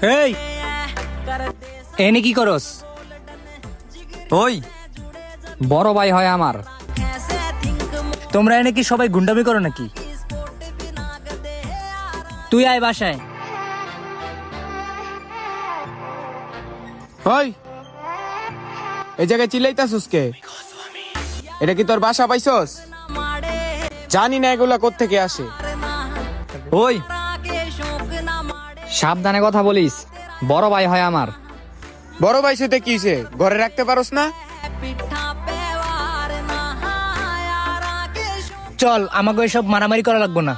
এই এনে কি করস? ওই বড় ভাই হয় আমার। তোমরা এনে কি সবাই গুন্ডামি করো নাকি? তুই আয় বাসায়। ওই এই জায়গায় চিল্লাইতাছস কে? এটা কি তোর বাসা পাইছস? জানি না এগুলা কোত্থেকে আসে। ওই সাবধানে কথা বলিস, বড় ভাই হয় আমার। বড় ভাই সাথে কি হইছে? ঘরে রাখতে পারোস না? চল, আমাকে এসব মারামারি করা লাগবো না।